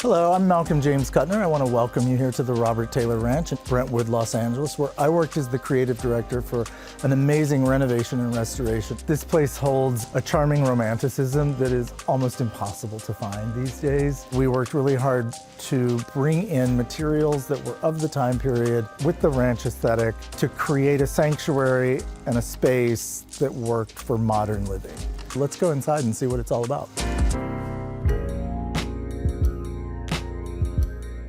Hello, I'm Malcolm James Kutner. I want to welcome you here to the Robert Taylor Ranch in Brentwood, Los Angeles, where I worked as the creative director for an amazing renovation and restoration. This place holds a charming romanticism that is almost impossible to find these days. We worked really hard to bring in materials that were of the time period with the ranch aesthetic to create a sanctuary and a space that worked for modern living. Let's go inside and see what it's all about.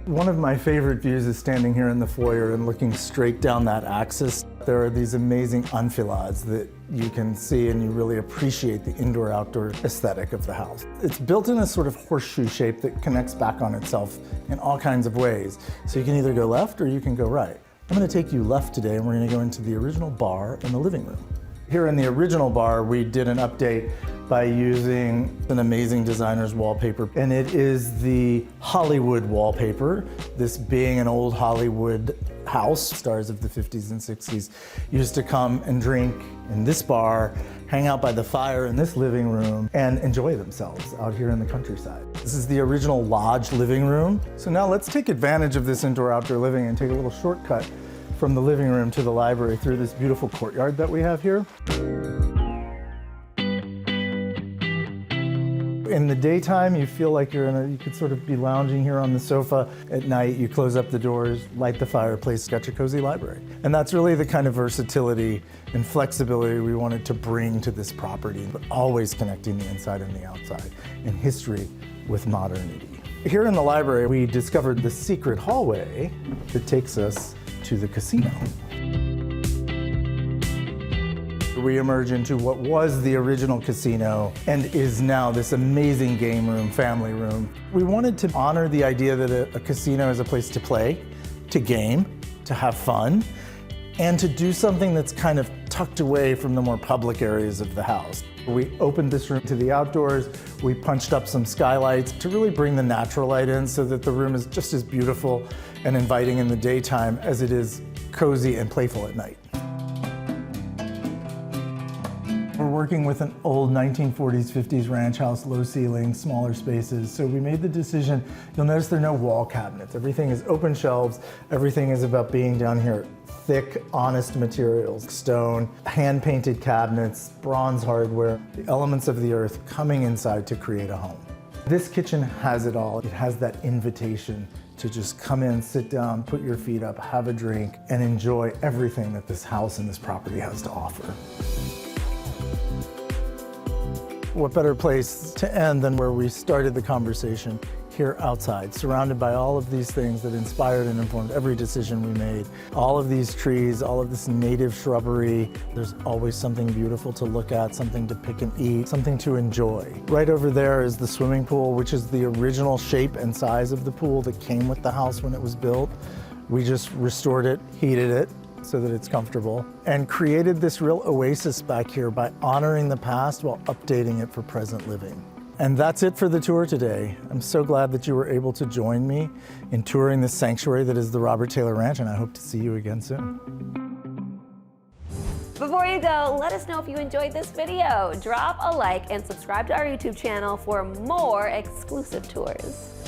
One of my favorite views is standing here in the foyer and looking straight down that axis. There are these amazing enfilades that you can see and you really appreciate the indoor-outdoor aesthetic of the house. It's built in a sort of horseshoe shape that connects back on itself in all kinds of ways. So you can either go left or you can go right. I'm going to take you left today and we're going to go into the original bar in the living room. Here in the original bar, we did an update by using an amazing designer's wallpaper, and it is the Hollywood wallpaper. This being an old Hollywood house, stars of the 50s and 60s used to come and drink in this bar, hang out by the fire in this living room, and enjoy themselves out here in the countryside. This is the original lodge living room. So now let's take advantage of this indoor-outdoor living and take a little shortcut from the living room to the library through this beautiful courtyard that we have here. In the daytime, you feel like you could sort of be lounging here on the sofa. At night, you close up the doors, light the fireplace, got your cozy library. And that's really the kind of versatility and flexibility we wanted to bring to this property, but always connecting the inside and the outside, and history with modernity. Here in the library, we discovered the secret hallway that takes us to the casino. We emerge into what was the original casino and is now this amazing game room, family room. We wanted to honor the idea that a casino is a place to play, to game, to have fun, and to do something that's kind of tucked away from the more public areas of the house. We opened this room to the outdoors. We punched up some skylights to really bring the natural light in so that the room is just as beautiful and inviting in the daytime as it is cozy and playful at night. We're working with an old 1940s, 50s ranch house, low ceilings, smaller spaces. So we made the decision, you'll notice there are no wall cabinets. Everything is open shelves. Everything is about being down here. Thick, honest materials, stone, hand-painted cabinets, bronze hardware, the elements of the earth coming inside to create a home. This kitchen has it all. It has that invitation to just come in, sit down, put your feet up, have a drink, and enjoy everything that this house and this property has to offer. What better place to end than where we started the conversation, here outside, surrounded by all of these things that inspired and informed every decision we made. All of these trees, all of this native shrubbery. There's always something beautiful to look at, something to pick and eat, something to enjoy. Right over there is the swimming pool, which is the original shape and size of the pool that came with the house when it was built. We just restored it, heated it, so that it's comfortable, and created this real oasis back here by honoring the past while updating it for present living. And that's it for the tour today. I'm so glad that you were able to join me in touring this sanctuary that is the Robert Taylor Ranch, and I hope to see you again soon. Before you go, let us know if you enjoyed this video. Drop a like and subscribe to our YouTube channel for more exclusive tours.